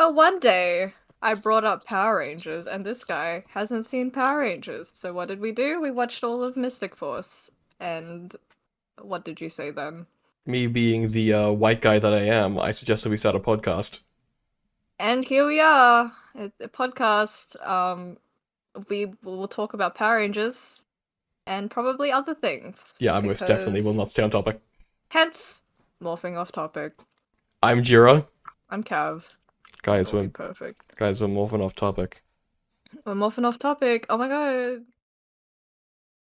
Well, one day I brought up Power Rangers, and this guy hasn't seen Power Rangers. So what did we do? We watched all of Mystic Force. And what did you say then? Me being the white guy that I am, I suggested we start a podcast. And here we are, a podcast. We will talk about Power Rangers and probably other things Yeah, I most definitely will not because stay on topic. hence morphing off topic. I'm Jira. I'm Cav. Guys, It'll be we're perfect. guys, we're moving off topic. We're morphing off topic. Oh my god.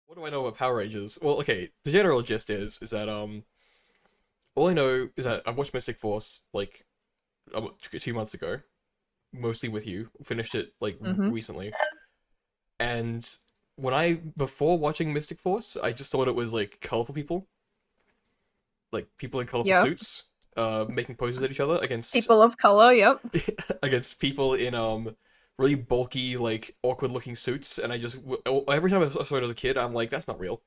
What do I know about Power Rangers? Well, okay, the general gist is that all I know is that I watched Mystic Force like 2 months ago, mostly with you. Finished it like Mm-hmm. recently, and before watching Mystic Force, I just thought it was like colorful people, like people in colorful Yeah. suits, making poses at each other against People of color. Yep. against people in really bulky, like awkward looking suits, and every time I saw it as a kid, I'm like, that's not real.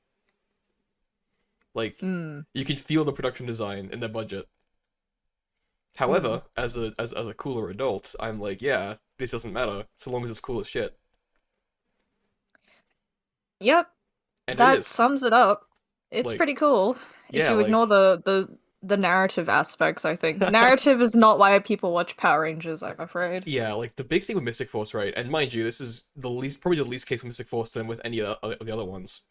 Like, Mm. you can feel the production design in their budget. Mm. However, as a cooler adult, I'm like, yeah, this doesn't matter so long as it's cool as shit, Yep. and it That is. sums it up. It's Like, pretty cool if yeah, you ignore like the narrative aspects, I think. Narrative is not why people watch Power Rangers, I'm afraid. yeah, like the big thing with Mystic Force, right? And mind you, this is probably the least case with Mystic Force than with any of the other ones.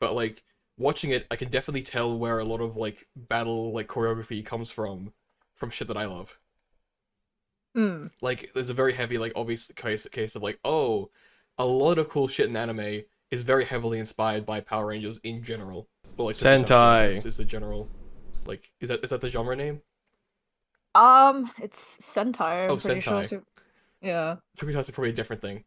But like watching it, I can definitely tell where a lot of like battle like choreography comes from shit that I love. Mm. Like there's a very heavy like obvious case of like, oh, a lot of cool shit in anime is very heavily inspired by Power Rangers in general. Well, like Tokusatsu Sentai. is the general, like, is that the genre name? It's Sentai, Oh, I'm pretty sure. Sentai. So, yeah. Tokusatsu is probably a different thing.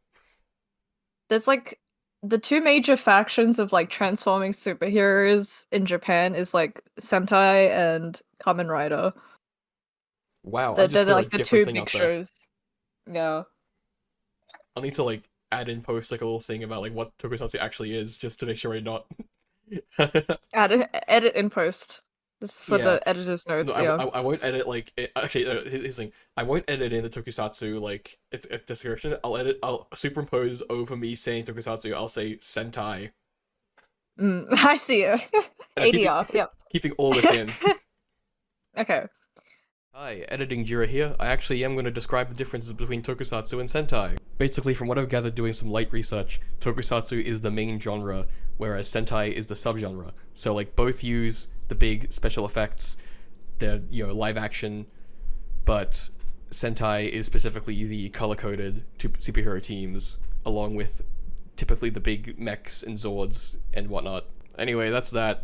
There's like the two major factions of like transforming superheroes in Japan is like Sentai and Kamen Rider. Wow, I They're just threw a like the different two thing big out there. shows. Yeah. I'll need to like add in post like a little thing about like what Tokusatsu actually is, just to make sure we're not. Edit in post. This is for Yeah, the editor's no, notes, yeah. I won't edit like actually his thing. I won't edit in the Tokusatsu like it's description. I'll superimpose over me saying Tokusatsu. I'll say Sentai, Mm, I see you. and I'm keeping ADR, yep. keeping all this in. Okay. Hi, editing Jira here. I actually am going to describe the differences between Tokusatsu and Sentai. Basically, from what I've gathered doing some light research, Tokusatsu is the main genre, whereas Sentai is the subgenre. So, like, both use the big special effects, the, live action, but Sentai is specifically the color-coded superhero teams, along with typically the big mechs and Zords and whatnot. Anyway, that's that.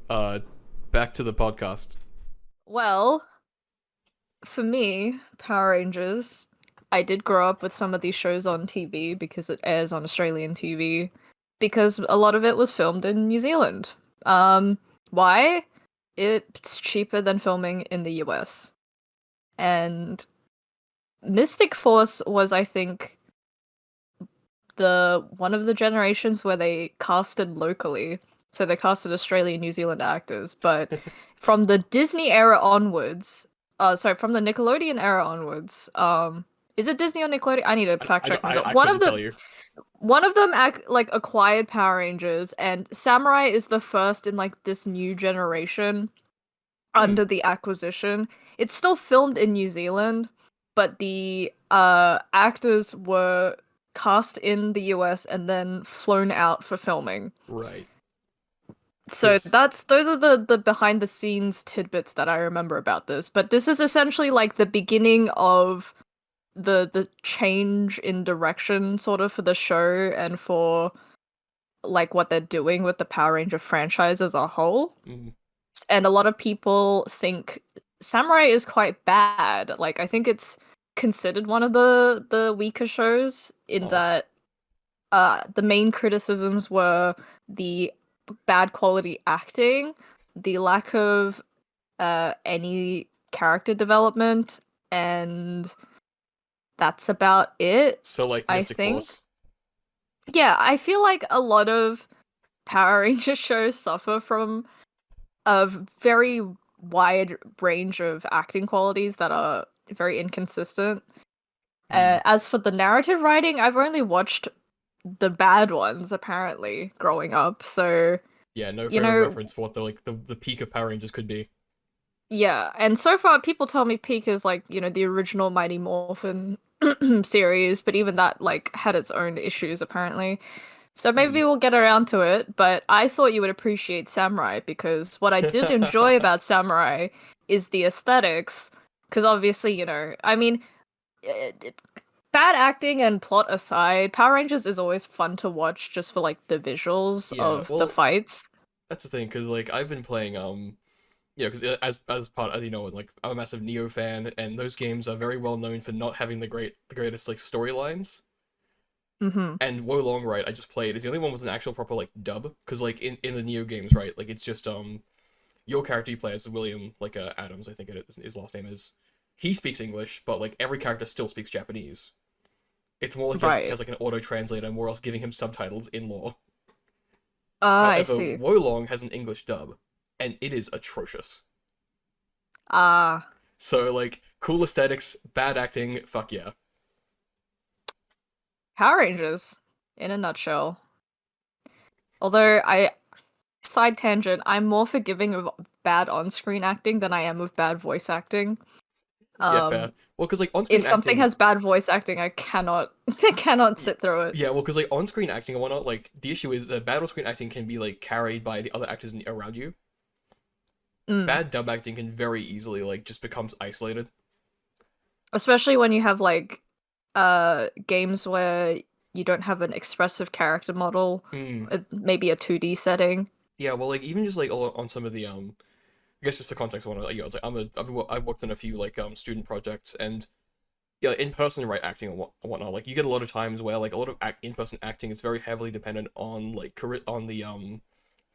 Uh, Back to the podcast. Well, for me, Power Rangers, I did grow up with some of these shows on TV because it airs on Australian TV, because a lot of it was filmed in New Zealand. Why? It's cheaper than filming in the US. And Mystic Force was, I think, the one of the generations where they casted locally. So they casted Australian New Zealand actors, but from the Disney era onwards, sorry, from the Nickelodeon era onwards, is it Disney or Nickelodeon? I need to fact check myself. I couldn't tell you. One of them acquired Power Rangers, and Samurai is the first in like this new generation Hmm. under the acquisition. It's still filmed in New Zealand, but the actors were cast in the US and then flown out for filming. Right. So Because those are the behind the scenes tidbits that I remember about this. But this is essentially like the beginning of the change in direction sort of for the show and for like what they're doing with the Power Ranger franchise as a whole. And a lot of people think Samurai is quite bad. Like I think it's considered one of the weaker shows in oh, that the main criticisms were the bad quality acting, the lack of any character development, and that's about it, so like I Mystic think. Force. Yeah, I feel like a lot of Power Ranger shows suffer from a very wide range of acting qualities that are very inconsistent. Mm. As for the narrative writing, I've only watched the bad ones apparently growing up. So, Yeah, no you frame of know, reference for what the peak of Power Rangers could be. yeah. And so far people tell me Peak is like, the original Mighty Morphin series, but even that like had its own issues apparently. So Hmm. maybe we'll get around to it, but I thought you would appreciate Samurai because what I did enjoy about Samurai is the aesthetics. Because obviously, I mean, bad acting and plot aside, Power Rangers is always fun to watch just for like the visuals Yeah, of the well, fights. that's the thing, because like I've been playing because as part as you know, like I'm a massive Neo fan, and those games are very well known for not having the greatest like storylines. Mm-hmm. And Wolong, right, I just played is the only one with an actual proper like dub, because like in the Neo games, right, like it's just your character you play as William like Adams, I think his last name is. He speaks English, but like every character still speaks Japanese. It's more like he has Right. like an auto translator, more else giving him subtitles in law. Ah, I However, see. Wolong has an English dub, and it is atrocious. Ah, So like cool aesthetics, bad acting, fuck yeah. Power Rangers in a nutshell. Although side tangent, I'm more forgiving of bad on-screen acting than I am of bad voice acting. Yeah, fair. Um, Well, because like if on-screen something acting, has bad voice acting, I cannot I cannot sit through it. yeah, well, because like on-screen acting and whatnot, like the issue is that bad on-screen acting can be like carried by the other actors around you. Mm. Bad dub acting can very easily like just becomes isolated. Especially when you have like games where you don't have an expressive character model, Mm. maybe a 2D setting. Yeah, well, like even just like on some of the I guess just for context, I want to like, it's like I've worked on a few like student projects and yeah, in-person right acting and whatnot. Like you get a lot of times where like a lot of in-person acting is very heavily dependent on like on the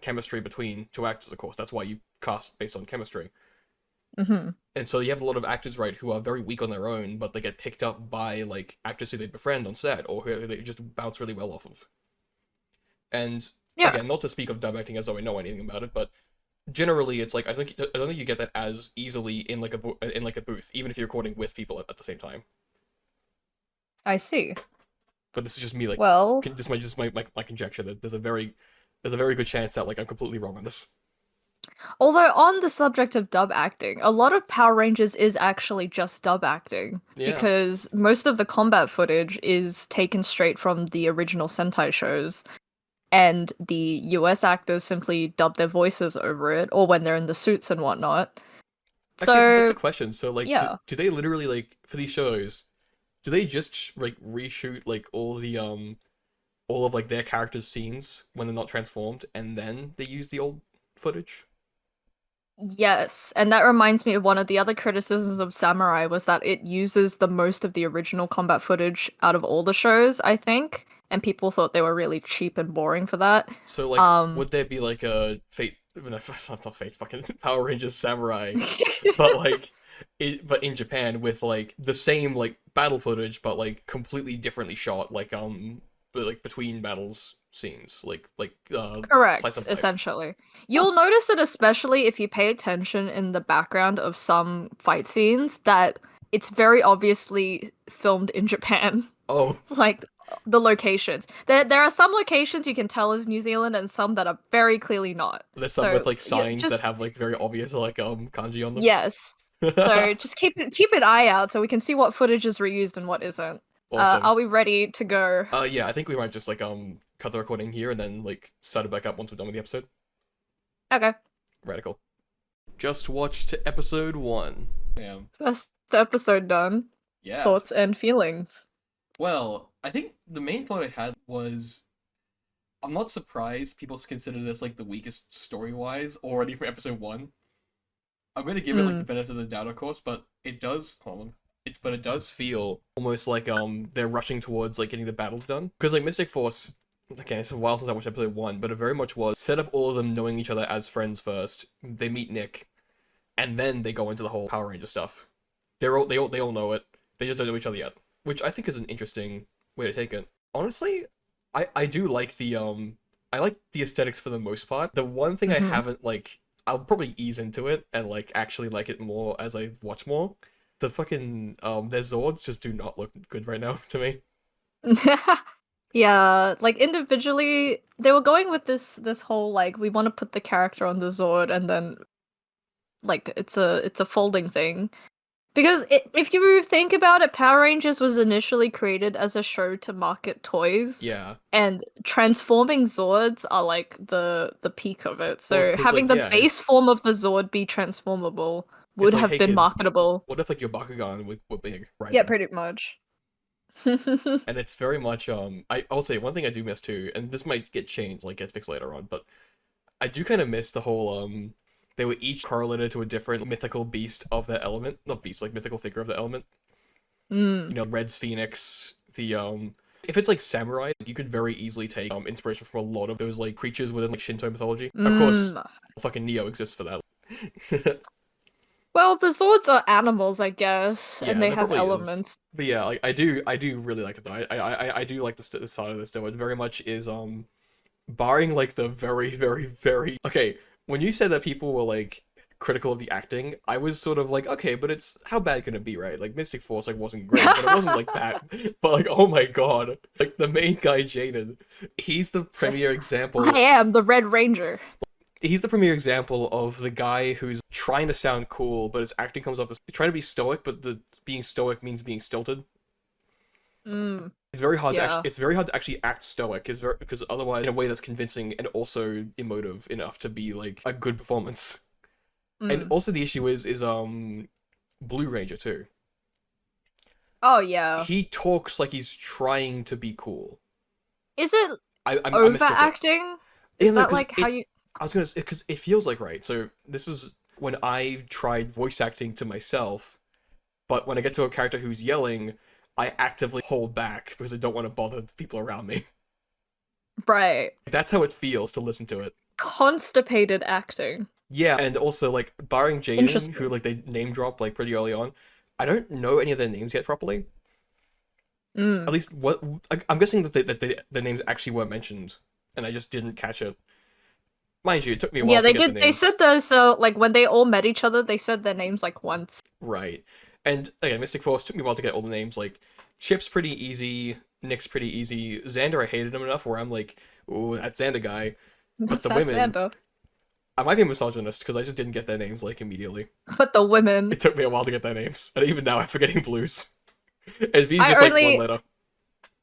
chemistry between two actors. Of course, that's why you cast based on chemistry. Hmm. And so you have a lot of actors right who are very weak on their own, but they get picked up by like actors who they befriend on set or who they just bounce really well off of. And Yeah, again, not to speak of dub acting as though I know anything about it, but generally it's like I don't think you get that as easily in like in like a booth, even if you're recording with people at the same time. I see. But this is just me like Well, this might just my conjecture that there's a very good chance that like I'm completely wrong on this. although on the subject of dub acting, a lot of Power Rangers is actually just dub acting Yeah. because most of the combat footage is taken straight from the original Sentai shows, and the US actors simply dub their voices over it, or when they're in the suits and whatnot. Actually, that's a So, question. So like yeah. do they literally like for these shows, do they just like reshoot like all of like their characters' scenes when they're not transformed and then they use the old footage? Yes, and that reminds me of one of the other criticisms of Samurai was that it uses the most of the original combat footage out of all the shows, I think, and people thought they were really cheap and boring for that. So like Um, would there be like a Fate no, not Fate fucking Power Rangers Samurai but like but in Japan with like the same like battle footage but like completely differently shot like but like between battles scenes like slice Correct, of life. essentially. Huh. You'll notice it especially if you pay attention in the background of some fight scenes that it's very obviously filmed in Japan. Oh, Like the locations. There are some locations you can tell is New Zealand and some that are very clearly not. there's some with So like you signs that just have like very obvious like kanji on them. yes. So just keep an eye out so we can see what footage is reused and what isn't. Awesome. Are we ready to go? Yeah, I think we might just like cut the recording here and then like start it back up once we're done with the episode. Okay. Radical. Just watched episode 1. Damn. First episode done. Yeah. Thoughts and feelings. Well, I think the main thought I had was I'm not surprised people consider this like the weakest story wise already from episode 1. I'm gonna give it like the Mm. benefit of the doubt, of course, but it does. Hold on. But it does feel almost like they're rushing towards like getting the battles done because like Mystic Force. Again, it's a while since I watched episode 1, but it very much was set up all of them knowing each other as friends first. They meet Nick, and then they go into the whole Power Ranger stuff. They all know it. They just don't know each other yet, which I think is an interesting way to take it. Honestly, I do like the I like the aesthetics for the most part. The one thing I Hmm. haven't like I'll probably ease into it and like actually like it more as I watch more. the fucking their Zords just do not look good right now to me. Yeah, like individually, they were going with this whole like we want to put the character on the Zord, and then like it's a folding thing. Because if you think about it, Power Rangers was initially created as a show to market toys, Yeah. and transforming Zords are like the peak of it. Well, So because having like the yeah, base form of the Zord be transformable it's would like, have hey been kids, marketable. what if like your Bakugan were big, right? Yeah, pretty much. And it's very much I'll say one thing I do miss too, and this might get changed, like get fixed later on, but I do kind of miss the whole they were each correlated to a different mythical beast of their element, not beast, like mythical figure of the element. Mm. You know, Red's Phoenix, the if it's like samurai, you could very easily take inspiration from a lot of those like creatures within like Shinto mythology. Of course, Mm. fucking Neo exists for that. Well, the Zords are animals, I guess, and Yeah, they that have probably is. elements. But yeah, like I do really like it though. I do like the side of this though. It very much is barring like the very okay. When you said that people were like critical of the acting, I was sort of like, okay, but it's how bad can it be, right? Like Mystic Force like wasn't great, but it wasn't like that. But like, oh my god, like the main guy Jaden, he's the premier example. I am the Red Ranger. He's the premier example of the guy who's trying to sound cool, but his acting comes off as trying to be stoic, but the being stoic means being stilted. Mm. It's very hard to Yeah. actually. It's very hard to actually act stoic, is very because otherwise, in a way that's convincing and also emotive enough to be like a good performance. And Mm. also the issue is Blue Ranger too. Oh yeah. He talks like he's trying to be cool. Is it I mistook it. overacting? Yeah, Is no, that 'cause like how it- you? I was gonna say because it feels like right. So this is when I tried voice acting to myself, but when I get to a character who's yelling, I actively hold back because I don't want to bother the people around me. Right. That's how it feels to listen to it. Constipated acting. Yeah, and also like barring Jaden, Interesting. who like they name drop like pretty early on, I don't know any of their names yet properly. Mm. At least what I'm guessing that the names actually were mentioned, and I just didn't catch it. Mind you, it took me a while Yeah, to they get the did. They names. said the so like when they all met each other, they said their names like once. Right, and again, Mystic Force took me a while to get all the names. Like Chip's pretty easy, Nick's pretty easy. Xander, I hated him enough where I'm like, ooh, that Xander guy. But the That's women, Xander. I might be a misogynist because I just didn't get their names like immediately. But the women. It took me a while to get their names, and even now I'm forgetting Blues. And V's I just like only- one letter.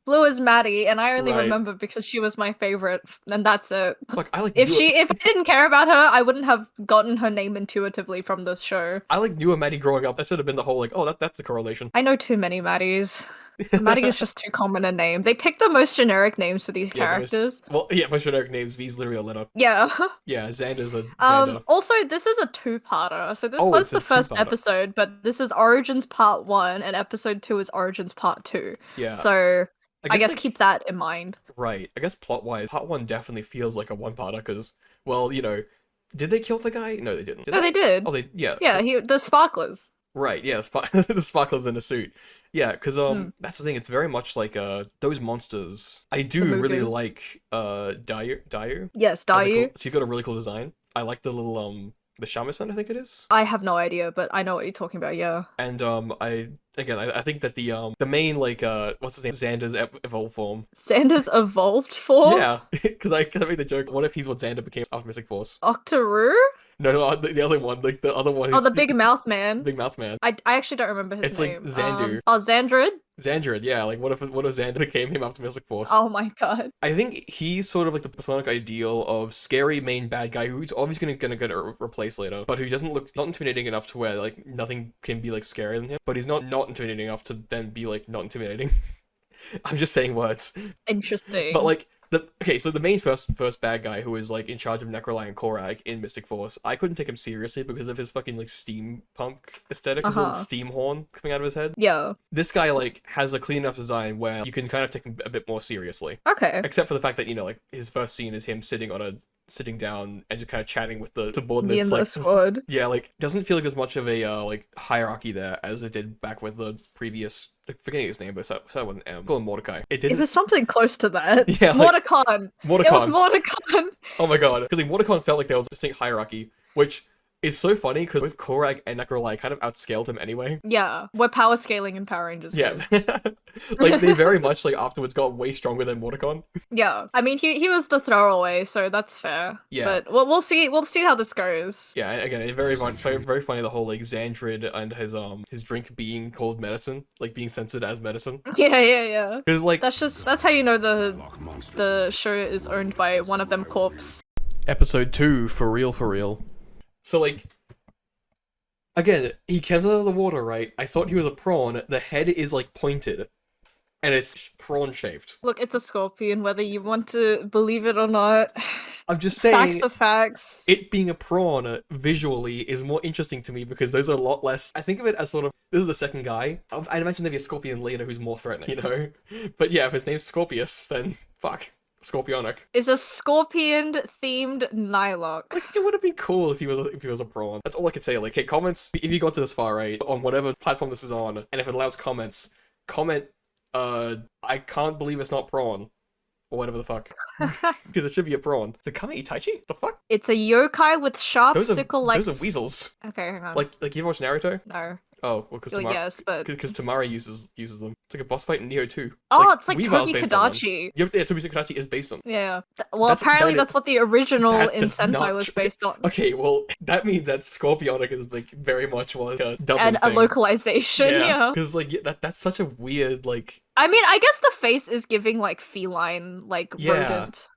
Blue is Maddie, and I only Right. remember because she was my favorite, and that's it. Fuck, I like If newer, if I didn't care about her, I wouldn't have gotten her name intuitively from this show. I like newer Maddie growing up. That should have been the whole like, oh, that's the correlation. I know too many Maddies. Maddie is just too common a name. They pick the most generic names for these Yeah, the most- characters. Well, yeah, my generic names. V's literally a letter. Yeah. Yeah, Xander's a Xander. Also, this is a two-parter. So this Oh, was it's the a first two-parter. episode, but this is Origins Part 1, and Episode 2 is Origins Part 2. Yeah. So I guess like, keep that in mind. right. I guess plot-wise, part one definitely feels like a one-parter because, well, you know, did they kill the guy? No, they didn't. No, they did. Oh, they yeah. Yeah, the sparklers. Right. Yeah, the sparkler's in a suit. Yeah, because Hmm. that's the thing. It's very much like those monsters. I do The really Mugus. like Dayu. Yes, As a cool- Dayu. she's got a really cool design. I like the little the shamisen, I think it is. I have no idea, but I know what you're talking about. Yeah. And I think that the main like what's his name, Xander's evolved form. Xander's evolved form. Yeah, because I made the joke. What if he's what Xander became after Mystic Force? Octoroo. No, the other one, like the other one. Oh, who's the big mouth man. big mouth man. I actually don't remember his It's like name. Xandu. Oh, Xandrid. Xandrid, yeah. Like what if Xander became him after Mystic Force? Oh my god. I think he's sort of like the platonic ideal of scary main bad guy who's obviously gonna get replaced later, but who doesn't look not intimidating enough to where like nothing can be like scarier than him. But he's not intimidating enough to then be like not intimidating. I'm just saying words. Interesting. But like so the main first bad guy who is like in charge of Necroli and Korag in Mystic Force, I couldn't take him seriously because of his fucking like steampunk aesthetic, his little steam horn coming out of his head. Yeah. This guy like has a clean enough design where you can kind of take him a bit more seriously. Okay. Except for the fact that, you know, like his first scene is him sitting down and just kind of chatting with the Me subordinates. and the Like, squad. yeah, like doesn't feel like there's much of a like hierarchy there as it did back with the previous. Like, forgetting his name, but so wasn't call him Mordecai. It It didn't. was something close to that. Yeah, like- Mordecai. It was Mordecai. Mordecai. Oh my god, because like Mordecai felt like there was a distinct hierarchy, which It's so funny because both Korag and Necrolai kind of outscaled him anyway. Yeah, we're power scaling in Power Rangers. Yeah. Guys. Like, they very much, like, afterwards got way stronger than Mordecon. Yeah, I mean he was the throwaway, so that's fair. Yeah. But we'll see how this goes. Yeah, and again, it's very funny the whole, like, Xandrid and his drink being called medicine, like, being censored as medicine. Yeah. Because, like, That's how you know the show is owned by one of them corpse. episode 2, for real. So, like, again, he comes out of the water, right? I thought he was a prawn. The head is, like, pointed. And it's prawn-shaped. Look, it's a scorpion, whether you want to believe it or not. I'm just saying, Facts are facts. it being a prawn visually is more interesting to me because those are a lot less. I think of it as sort of, this is the second guy. I'd imagine there'd be a scorpion later who's more threatening, you know? But yeah, if his name's Scorpius, then fuck. Scorpionic. Is a scorpion-themed Nylok. Like, it would have been cool if he was a prawn. That's all I could say. Like, hey, comments, if you got to this far, right, on whatever platform this is on, and if it allows comments, comment, I can't believe it's not prawn. Or whatever the fuck. Because it should be a prawn. Is it Kame Itachi? The fuck? It's a yokai with sharp Those sickle-like... are weasels. Okay, hang on. Like you ever watch Naruto? No. Oh, well, because Well, yes, but... Tamari uses them. It's like a boss fight in Neo 2. Oh, it's like Weaver's Tobi based on them. Kadachi. Yeah, Tobi Kadachi is based on. Yeah. Well, apparently that's what the original that in does Sentai not was based on. Okay, well, that means that Scorpionic is, like, very much was a dubbing And a thing. localization, yeah. Because, like, that's such a weird, like... I mean, I guess the face is giving, like, feline, like, rodent.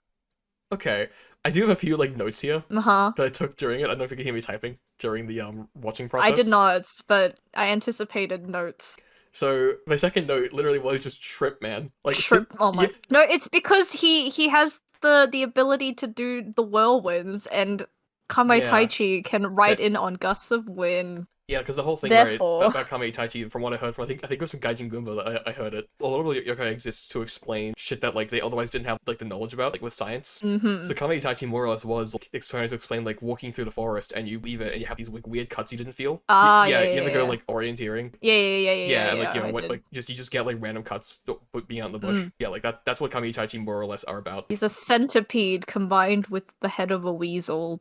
Okay. I do have a few, like, notes here Uh-huh. that I took during it. I don't know if you can hear me typing during the, watching process. I did not, but I anticipated notes. So, my second note literally was just Trip, man. Like, Trip, oh my... yeah. No, it's because he has the ability to do the whirlwinds, and Kame Yeah. Taichi can ride in on gusts of wind. Yeah, because the whole thing Therefore- right, about Kame Itachi, from what I heard from, I think it was from Gaijin Goomba that I heard it. A lot of the yokai exists to explain shit that, like, they otherwise didn't have, like, the knowledge about, like, with science. Mm-hmm. So Kame Itachi more or less was, like, trying to explain, like, walking through the forest and you leave it and you have these, like, weird cuts you didn't feel. Yeah, you ever go, yeah. like, orienteering? Yeah, And, like, you know, I what, did. like, you just get, like, random cuts being out in the bush. Yeah, like, that's what Kame Itachi more or less are about. He's a centipede combined with the head of a weasel.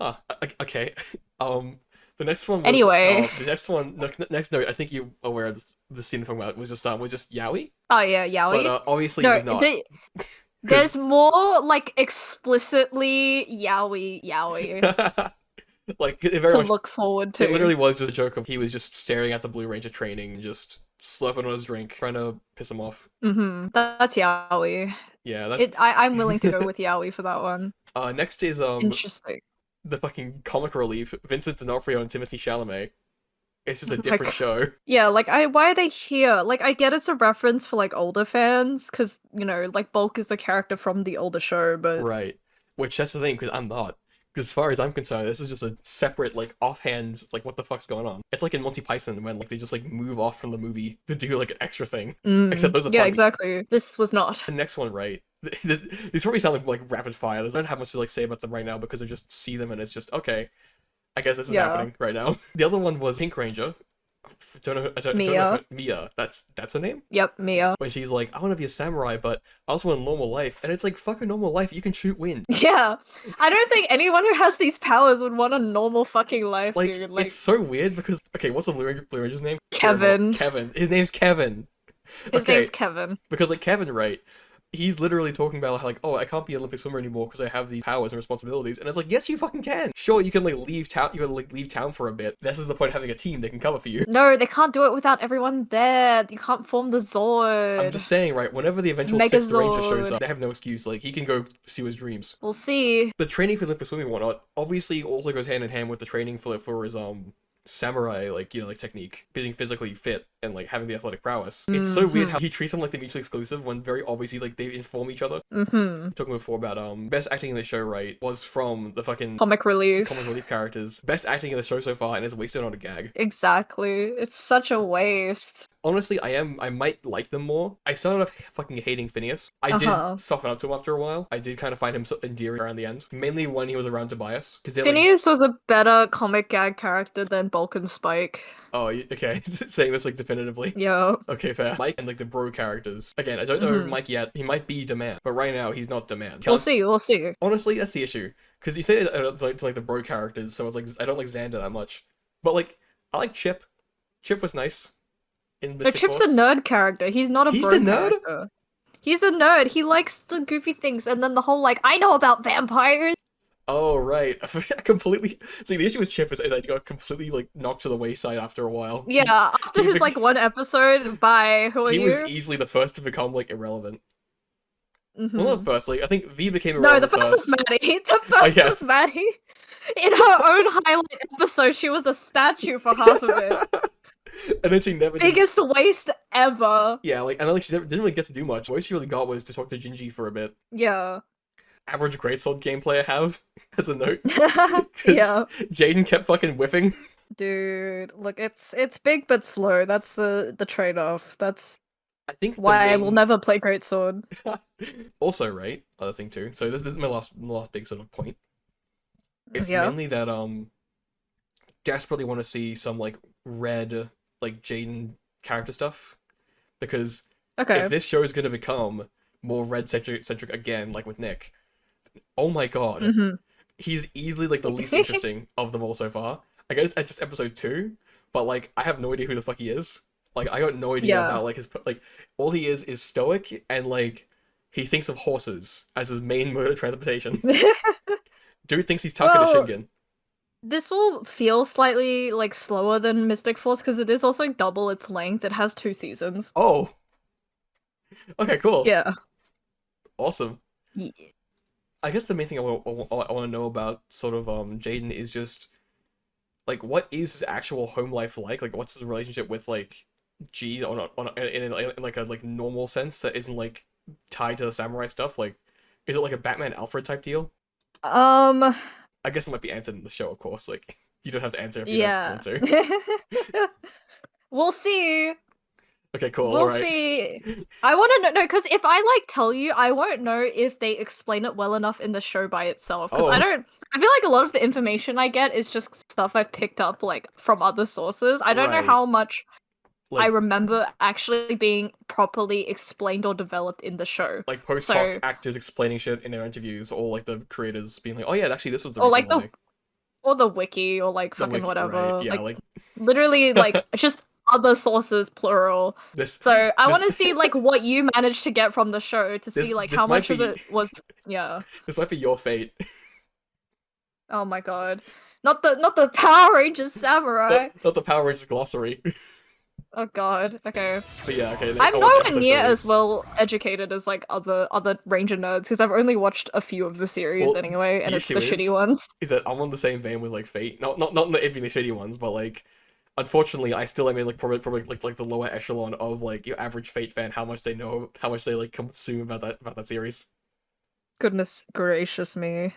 Huh, okay. The next one was, Anyway. the next note, I think you're aware of the scene I'm talking about, was just Yaoi. Oh yeah, Yaoi. But obviously no, it was not. there's more like explicitly Yaoi Like, it very to much, look forward to. it literally was just a joke of he was just staring at the Blue Ranger training, just slurping on his drink, trying to piss him off. Mm-hmm. That's Yaoi. Yeah, that's... I'm willing to go with Yaoi for that one. Next is, Interesting. the fucking comic relief, Vincent D'Onofrio and Timothy Chalamet. It's just a different show. Yeah, like, why are they here? Like, I get it's a reference for, like, older fans, because, you know, like, Bulk is a character from the older show, but... Right. Which, that's the thing, because I'm not. Because as far as I'm concerned, this is just a separate, like, offhand, like, what the fuck's going on? It's like in Monty Python when, like, they just, like, move off from the movie to do, like, an extra thing. Except those are Yeah, funny. exactly. This was not. The next one, right? These probably sound like rapid fire. I don't have much to, like, say about them right now because I just see them and it's just, okay, I guess this is happening right now. The other one was Pink Ranger. I don't know Mia. That's her name? Yep, Mia. When she's like, I want to be a samurai, but I also want a normal life. And it's like, fuck a normal life, you can shoot wind. Yeah. I don't think anyone who has these powers would want a normal fucking life, Like, dude. Like, it's so weird because, okay, what's the Blue Ranger's name? Kevin. Kevin. His name's Kevin. His name's Kevin. Because, like, Kevin, right? He's literally talking about how, like, oh, I can't be an Olympic swimmer anymore because I have these powers and responsibilities. And it's like, yes, you fucking can. Sure, you can, like, leave town. You can, like, leave town for a bit. This is the point of having a team that can cover for you. No, they can't do it without everyone there. You can't form the Zord. I'm just saying, right? Whenever the eventual sixth Ranger shows up, they have no excuse. Like, he can go pursue his dreams. We'll see. The training for Olympic swimming and whatnot obviously also goes hand in hand with the training for his samurai, like, you know, like, technique, being physically fit and, like, having the athletic prowess. It's so weird how he treats them like they're mutually exclusive when very obviously, like, they inform each other. Talking before about best acting in the show, right, was from the fucking comic relief characters. Best acting in the show so far, and it's wasted on a gag. Exactly. It's such a waste. honestly, I might like them more. I started off fucking hating Phineas. I did Uh-huh. soften up to him after a while. I did kind of find him so endearing around the end, mainly when he was around Tobias, because they're like, Phineas was a better comic gag character than Bulk and Spike. oh, okay, saying this like definitively. Yeah. Okay, fair. Mike and like the bro characters. Again, I don't know Hmm. Mike yet. He might be demand, but right now he's not demand. We'll see. We'll see. Honestly, that's the issue. Because you say it to like the bro characters, so it's like I don't like Xander that much. But like I like Chip. Chip was nice in But Mystic Chip's the Force. nerd character. He's not a He's bro the nerd? character. He's the nerd. He likes the goofy things, and then the whole like, I know about vampires. Oh right, I forgot completely. See, the issue with Chip is that he got completely like knocked to the wayside after a while. Yeah, after he his bec- like one episode by who are he was you? easily the first to become like irrelevant. Well, not Hmm. first. Like I think V became No, the irrelevant first was first. Maddie. The Oh first yeah. was Maddie. In her own highlight episode, she was a statue for half of it. And then she never did. Biggest waste ever. Yeah, like and then like she never, didn't really get to do much. All she really got was to talk to Gingy for a bit. Yeah. Average greatsword gameplay I have as a note. Yeah. Jaden kept fucking whiffing. Dude, look, it's big but slow. That's the trade-off. That's I think why I will never play Greatsword. Also, right, other thing too. So this is my last big sort of point. It's Yeah. mainly that desperately want to see some like red like Jaden character stuff because Okay. if this show is going to become more red centric again, like with Nick, oh my god, Mm-hmm. he's easily like the least interesting of them all so far. I guess it's just episode 2, but like I have no idea who the fuck he is. Like I got no idea Yeah. about like his like all he is stoic and like he thinks of horses as his main mode of transportation. Dude thinks he's Taka Well, to Shingen. this will feel slightly like slower than Mystic Force because it is also double its length. It has 2 seasons. Oh, okay, cool, Yeah. awesome. Ye- I guess the main thing I want to know about sort of Jaden is just like what is his actual home life like? Like what's his relationship with like G in like a like normal sense that isn't like tied to the samurai stuff? Like is it like a Batman Alfred type deal? Um. I guess it might be answered in the show, of course. Like you don't have to answer if you don't Yeah. want to. We'll see. Okay, cool. We'll All right. see. I want to know, no, because if I like tell you, I won't know if they explain it well enough in the show by itself. Because I Oh. don't. I feel like a lot of the information I get is just stuff I've picked up like from other sources. I don't know Right. how much I Like remember actually being properly explained or developed in the show. like post So, hoc actors explaining shit in their interviews, or like the creators being like, "Oh yeah, actually this was the or reason like the why." or the wiki or like The fucking wiki, whatever. right? Yeah, Like literally like just other sources plural. this. So I this- want to see like what you managed to get from the show to This- see like this how might much of be- it was yeah. This might be your fate. Oh my god. Not the Power Rangers samurai. Not the Power Rangers glossary. Oh god. Okay. But yeah, okay. I'm I want nowhere episode near 3. as well educated as like other Ranger nerds because I've only watched a few of the series Well, anyway, and the it's the issue shitty is- ones. Is that I'm on the same vein with like Fate. Not the even the shitty ones, but like unfortunately I still am in like probably like the lower echelon of like your average Fate fan, how much they know, how much they like consume about that series. Goodness gracious me.